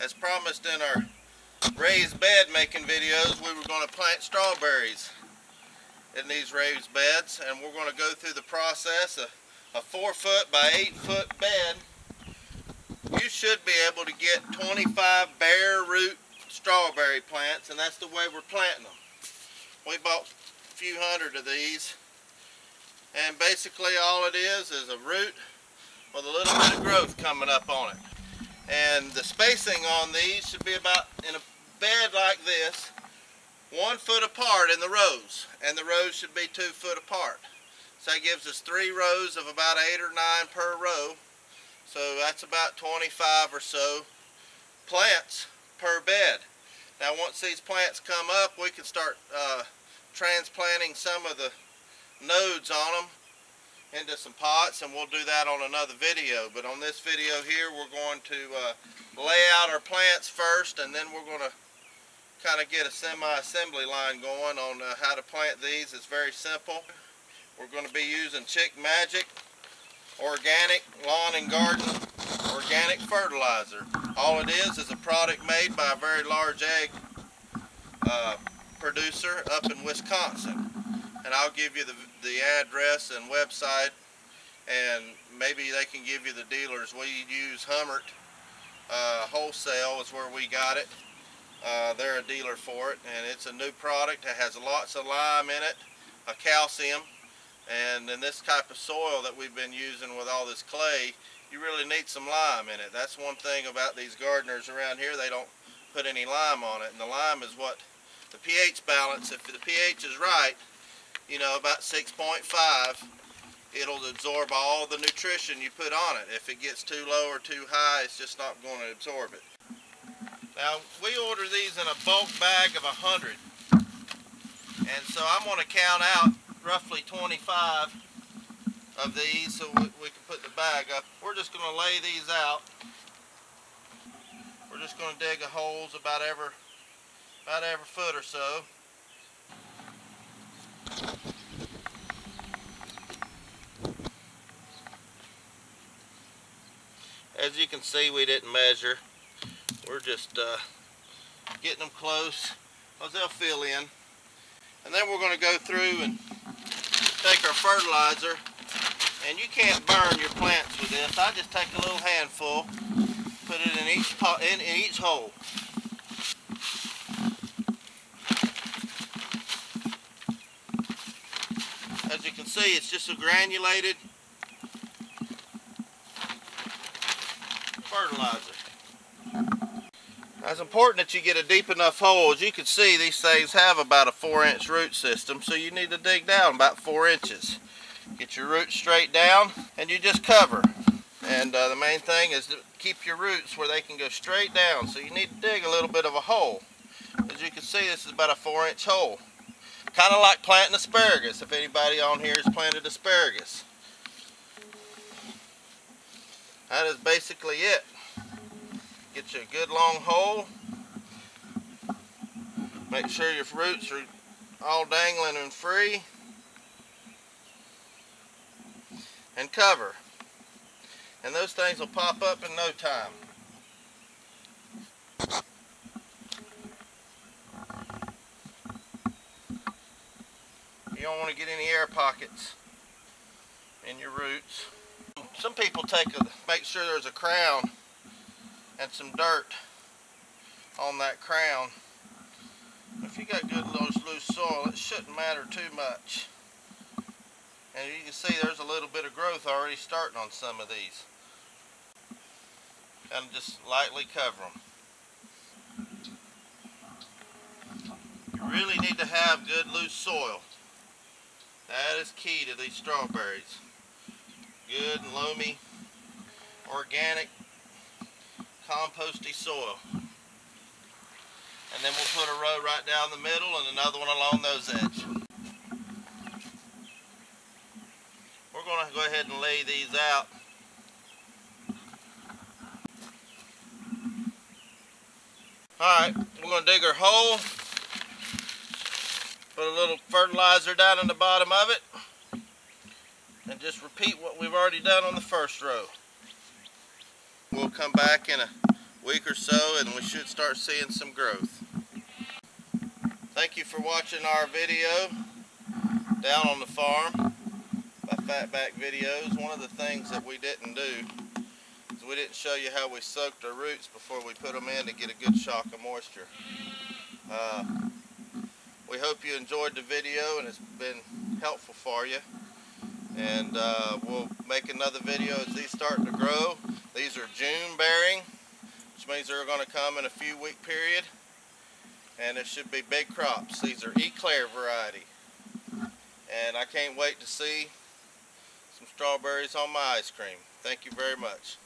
As promised in our raised bed making videos, we were going to plant strawberries in these raised beds, and we're going to go through the process. A 4-foot by 8-foot bed, you should be able to get 25 bare root strawberry plants, and that's the way we're planting them. We bought a few hundred of these, and basically all it is a root with a little bit of growth coming up on it. And the spacing on these should be about, in a bed like this, 1 foot apart in the rows, and the rows should be 2 foot apart. So that gives us 3 rows of about 8 or 9 per row. So that's about 25 or so plants per bed. Now once these plants come up, we can start transplanting some of the nodes on them into some pots, and we'll do that on another video. But on this video here, we're going to lay out our plants first, and then we're going to kind of get a semi-assembly line going on how to plant these. It's very simple. We're going to be using Chick Magic organic lawn and garden organic fertilizer. All it is a product made by a very large egg producer up in Wisconsin. And I'll give you the address and website, and maybe they can give you the dealers. We use Hummert Wholesale is where we got it. They're a dealer for it, and it's a new product. It has lots of lime in it, calcium, and in this type of soil that we've been using with all this clay, you really need some lime in it. That's one thing about these gardeners around here. They don't put any lime on it, and the lime is what the pH balance, if the pH is right, you know, about 6.5, it'll absorb all the nutrition you put on it. If it gets too low or too high, it's just not going to absorb it. Now, we order these in a bulk bag of 100, and so I'm going to count out roughly 25 of these so we can put the bag up. We're just going to lay these out. We're just going to dig a holes about every foot or so. As you can see, we didn't measure. We're just getting them close, because they'll fill in. And then we're going to go through and take our fertilizer, and you can't burn your plants with this. I just take a little handful, put it in each pot, in each hole. As you can see, it's just a granulated fertilizer. Now, it's important that you get a deep enough hole. As you can see, these things have about a 4-inch root system, so you need to dig down about 4 inches. Get your roots straight down, and you just cover. And the main thing is to keep your roots where they can go straight down, so you need to dig a little bit of a hole. As you can see, this is about a 4-inch hole. Kind of like planting asparagus, if anybody on here has planted asparagus. That is basically it. Get you a good long hole. Make sure your roots are all dangling and free. And cover. And those things will pop up in no time. You don't want to get any air pockets in your roots. Some people make sure there's a crown and some dirt on that crown. If you got good loose soil, it shouldn't matter too much. And you can see there's a little bit of growth already starting on some of these. And just lightly cover them. You really need to have good loose soil. That is key to these strawberries. Good and loamy, organic, composty soil. And then we'll put a row right down the middle and another one along those edges. We're going to go ahead and lay these out. Alright, we're going to dig our hole. Put a little fertilizer down in the bottom of it. And just repeat what we've already done on the first row. We'll come back in a week or so, and we should start seeing some growth. Thank you for watching our video down on the farm by Fatback Videos. One of the things that we didn't do is we didn't show you how we soaked our roots before we put them in to get a good shock of moisture. We hope you enjoyed the video and it's been helpful for you. And we'll make another video as these start to grow. These are June bearing, which means they're going to come in a few week period. And it should be big crops. These are Eclair variety. And I can't wait to see some strawberries on my ice cream. Thank you very much.